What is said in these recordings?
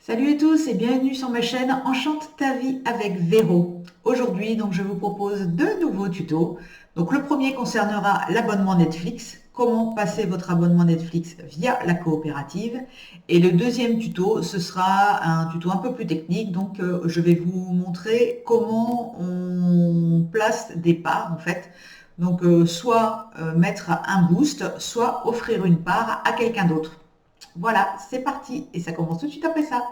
Salut à tous et bienvenue sur ma chaîne Enchante ta vie avec Véro. Aujourd'hui, donc, je vous propose deux nouveaux tutos. Donc, le premier concernera l'abonnement Netflix, comment passer votre abonnement Netflix via la coopérative. Et le deuxième tuto, ce sera un tuto un peu plus technique. Donc, je vais vous montrer comment on place des parts en fait. Donc, soit mettre un boost, soit offrir une part à quelqu'un d'autre. Voilà, c'est parti et ça commence tout de suite après ça.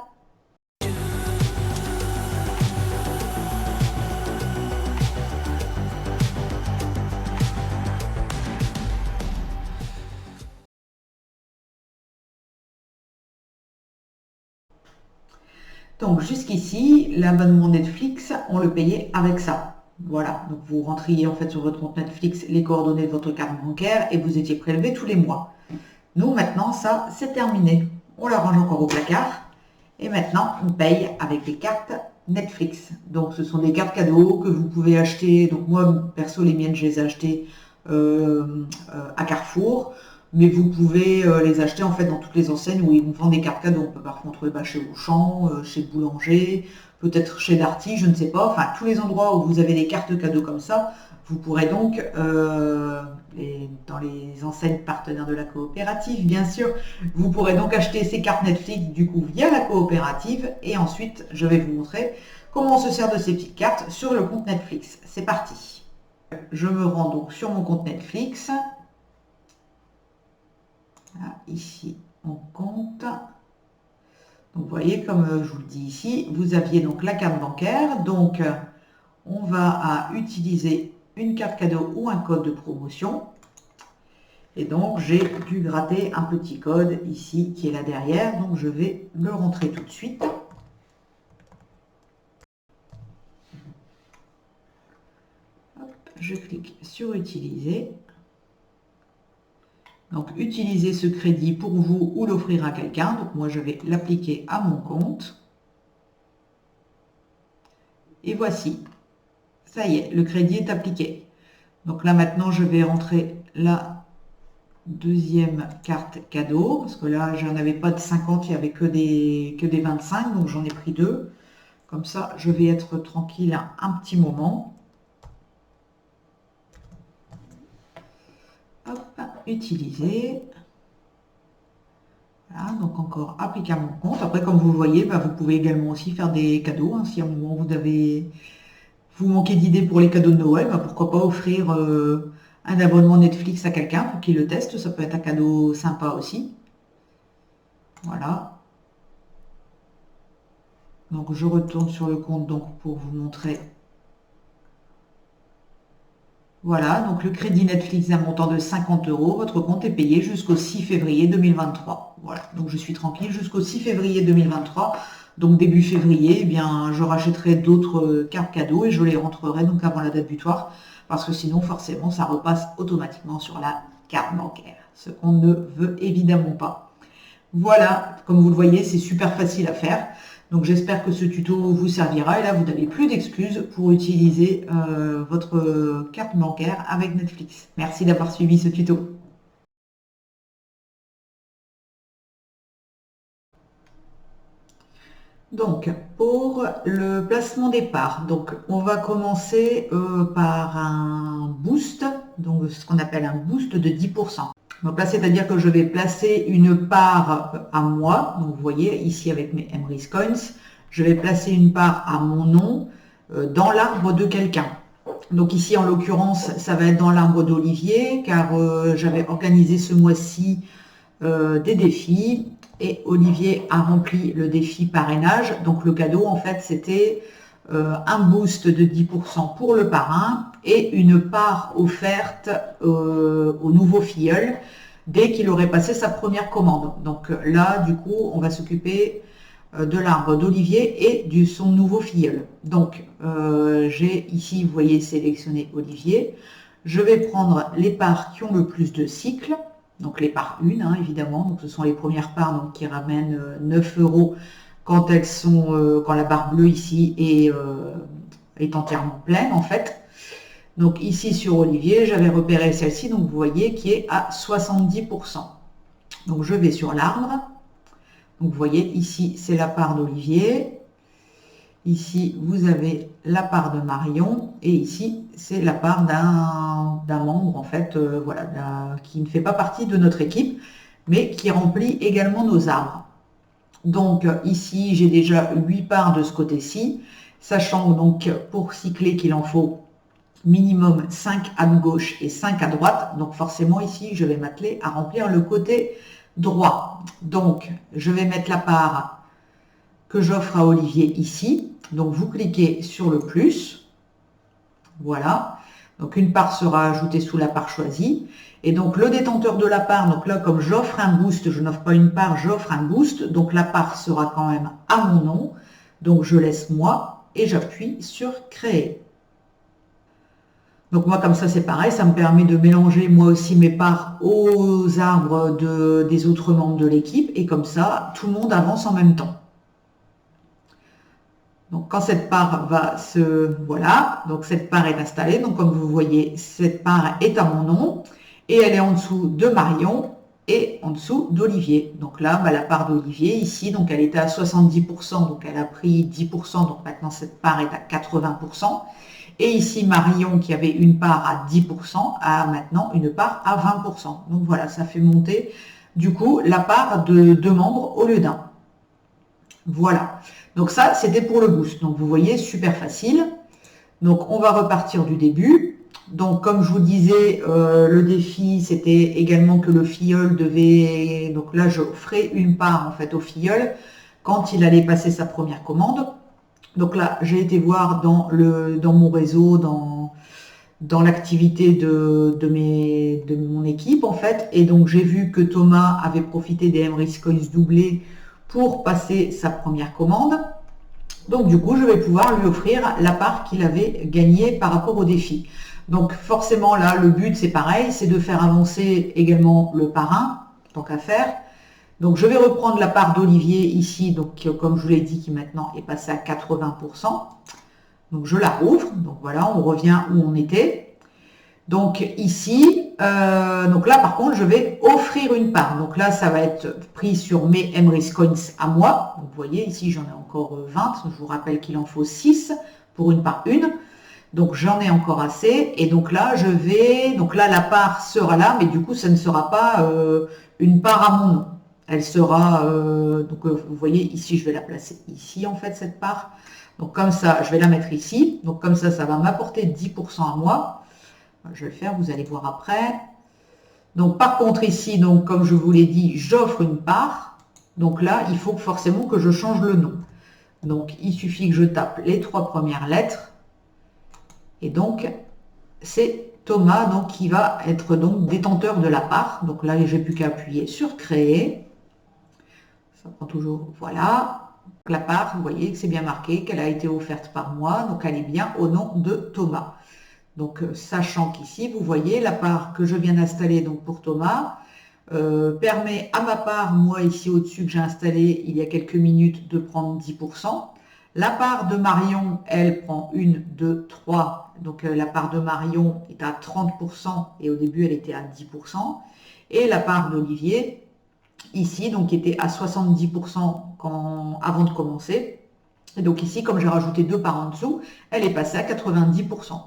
Donc jusqu'ici, l'abonnement Netflix, on le payait avec ça. Voilà, donc vous rentriez en fait sur votre compte Netflix les coordonnées de votre carte bancaire et vous étiez prélevé tous les mois. Nous maintenant, ça c'est terminé. On la range encore au placard et maintenant on paye avec des cartes Netflix. Donc ce sont des cartes cadeaux que vous pouvez acheter. Donc moi perso les miennes je les ai achetées à Carrefour. Mais vous pouvez les acheter en fait dans toutes les enseignes où ils vous vendent des cartes cadeaux. On peut parfois en trouver chez Auchan, chez Boulanger, peut-être chez Darty, je ne sais pas. Enfin, tous les endroits où vous avez des cartes cadeaux comme ça, vous pourrez donc, dans les enseignes partenaires de la coopérative, bien sûr, vous pourrez donc acheter ces cartes Netflix du coup via la coopérative. Et ensuite, je vais vous montrer comment on se sert de ces petites cartes sur le compte Netflix. C'est parti. Je me rends donc sur mon compte Netflix. Là, ici, on compte. Donc, vous voyez, comme je vous le dis ici, vous aviez donc la carte bancaire. Donc, on va utiliser une carte cadeau ou un code de promotion. Et donc, j'ai dû gratter un petit code ici qui est là derrière. Donc, je vais le rentrer tout de suite. Hop, je clique sur utiliser. Donc, utiliser ce crédit pour vous ou l'offrir à quelqu'un. Donc, moi, je vais l'appliquer à mon compte. Et voici. Ça y est, le crédit est appliqué. Donc là, maintenant, je vais rentrer la deuxième carte cadeau. Parce que là, je n'en avais pas de 50, il n'y avait que des 25. Donc, j'en ai pris deux. Comme ça, je vais être tranquille un petit moment. Hop, utiliser. Voilà, donc encore appliquer à mon compte. Après, comme vous le voyez, vous pouvez également aussi faire des cadeaux. Si à un moment vous manquez d'idées pour les cadeaux de Noël, pourquoi pas offrir un abonnement Netflix à quelqu'un pour qu'il le teste. Ça peut être un cadeau sympa aussi. Voilà. Donc je retourne sur le compte donc, pour vous montrer. Voilà, donc le crédit Netflix d'un montant de 50 €. Votre compte est payé jusqu'au 6 février 2023. Voilà, donc je suis tranquille jusqu'au 6 février 2023. Donc début février, eh bien, je rachèterai d'autres cartes cadeaux et je les rentrerai donc avant la date butoir. Parce que sinon, forcément, ça repasse automatiquement sur la carte bancaire. Ce qu'on ne veut évidemment pas. Voilà, comme vous le voyez, c'est super facile à faire. Donc j'espère que ce tuto vous servira. Et là, vous n'avez plus d'excuses pour utiliser votre carte bancaire avec Netflix. Merci d'avoir suivi ce tuto. Donc, pour le placement des parts, donc on va commencer par un boost, donc ce qu'on appelle un boost de 10%. Donc là, c'est-à-dire que je vais placer une part à moi. Donc vous voyez ici avec mes Emrys Coins, je vais placer une part à mon nom dans l'arbre de quelqu'un. Donc ici, en l'occurrence, ça va être dans l'arbre d'Olivier, car j'avais organisé ce mois-ci des défis et Olivier a rempli le défi parrainage. Donc le cadeau, en fait, c'était un boost de 10% pour le parrain et une part offerte au nouveau filleul dès qu'il aurait passé sa première commande. Donc là, du coup, on va s'occuper de l'arbre d'Olivier et de son nouveau filleul. Donc j'ai ici, vous voyez, sélectionné Olivier. Je vais prendre les parts qui ont le plus de cycles. Donc les parts 1, évidemment. Donc ce sont les premières parts donc, qui ramènent 9 € quand elles sont, quand la barre bleue ici est entièrement pleine en fait. Donc ici sur Olivier, j'avais repéré celle-ci, donc vous voyez qui est à 70%. Donc je vais sur l'arbre. Donc, vous voyez, ici, c'est la part d'Olivier. Ici, vous avez la part de Marion. Et ici, c'est la part d'un membre, en fait, voilà, qui ne fait pas partie de notre équipe, mais qui remplit également nos arbres. Donc, ici, j'ai déjà 8 parts de ce côté-ci, sachant donc pour cycler qu'il en faut minimum 5 à gauche et 5 à droite. Donc, forcément, ici, je vais m'atteler à remplir le côté droit. Donc, je vais mettre la part que j'offre à Olivier ici. Donc, vous cliquez sur le plus. Voilà. Donc, une part sera ajoutée sous la part choisie. Et donc, le détenteur de la part, donc là, comme j'offre un boost, je n'offre pas une part, j'offre un boost. Donc, la part sera quand même à mon nom. Donc, je laisse moi et j'appuie sur créer. Donc, moi, comme ça, c'est pareil. Ça me permet de mélanger moi aussi mes parts aux arbres des autres membres de l'équipe. Et comme ça, tout le monde avance en même temps. Donc, quand cette part va se... Voilà, donc cette part est installée. Donc, comme vous voyez, cette part est à mon nom et elle est en dessous de Marion et en dessous d'Olivier. Donc là, bah, la part d'Olivier ici, donc elle était à 70%, donc elle a pris 10%, donc maintenant cette part est à 80%. Et ici, Marion, qui avait une part à 10%, a maintenant une part à 20%. Donc voilà, ça fait monter du coup la part de 2 membres au lieu d'un. Voilà. Donc ça, c'était pour le boost. Donc vous voyez, super facile. Donc on va repartir du début. Donc comme je vous disais, le défi, c'était également que le filleul devait... Donc là, je ferai une part en fait au filleul quand il allait passer sa première commande. Donc là, j'ai été voir dans mon réseau, dans l'activité de mon équipe en fait. Et donc j'ai vu que Thomas avait profité des Emrys Coins doublés pour passer sa première commande. Donc du coup, je vais pouvoir lui offrir la part qu'il avait gagnée par rapport au défi. Donc forcément là, le but c'est pareil, c'est de faire avancer également le parrain, tant qu'à faire. Donc je vais reprendre la part d'Olivier ici, donc comme je vous l'ai dit, qui maintenant est passée à 80%. Donc je la rouvre, donc voilà, on revient où on était. Donc ici, donc là par contre, je vais offrir une part. Donc là, ça va être pris sur mes Emrys Coins à moi. Donc vous voyez, ici j'en ai encore 20. Je vous rappelle qu'il en faut 6 pour une part 1. Donc j'en ai encore assez. Et donc là, donc là la part sera là, mais du coup, ça ne sera pas une part à mon nom. Elle sera, vous voyez, ici, je vais la placer ici en fait, cette part. Donc comme ça, je vais la mettre ici. Donc comme ça va m'apporter 10% à moi. Je vais le faire, vous allez voir après. Donc par contre ici, donc comme je vous l'ai dit, j'offre une part. Donc là, il faut forcément que je change le nom. Donc il suffit que je tape les 3 premières lettres. Et donc c'est Thomas donc, qui va être donc détenteur de la part. Donc là, j'ai plus qu'à appuyer sur créer. Ça prend toujours, voilà. La part, vous voyez que c'est bien marqué, qu'elle a été offerte par moi. Donc elle est bien au nom de Thomas. Donc, sachant qu'ici, vous voyez, la part que je viens d'installer donc pour Thomas permet à ma part, moi ici au-dessus que j'ai installé il y a quelques minutes, de prendre 10%. La part de Marion, elle prend 1, 2, 3. Donc, la part de Marion est à 30% et au début, elle était à 10%. Et la part d'Olivier, ici, donc, était à 70% avant de commencer. Et donc ici, comme j'ai rajouté 2 parts en dessous, elle est passée à 90%.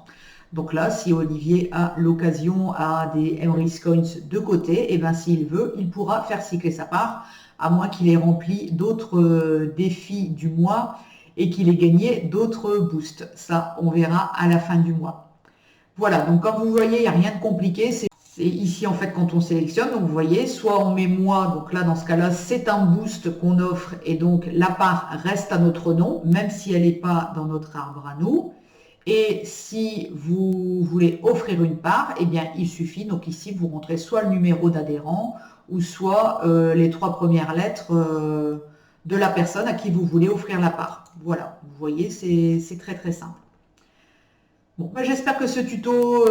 Donc là, si Olivier a l'occasion à des Emrys Coins de côté, et bien s'il veut, il pourra faire cycler sa part, à moins qu'il ait rempli d'autres défis du mois et qu'il ait gagné d'autres boosts. Ça, on verra à la fin du mois. Voilà, donc comme vous voyez, il n'y a rien de compliqué. C'est ici, en fait, quand on sélectionne, donc vous voyez, soit on met moi, donc là, dans ce cas-là, c'est un boost qu'on offre et donc la part reste à notre nom, même si elle n'est pas dans notre arbre à nous. Et si vous voulez offrir une part, eh bien, il suffit, donc ici, vous rentrez soit le numéro d'adhérent ou soit les 3 premières lettres de la personne à qui vous voulez offrir la part. Voilà, vous voyez, c'est très très simple. Bon, ben, j'espère que ce tuto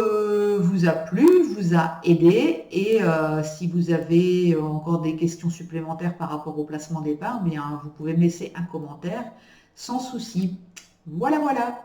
vous a plu, vous a aidé et si vous avez encore des questions supplémentaires par rapport au placement des parts, bien, vous pouvez me laisser un commentaire sans souci. Voilà, voilà.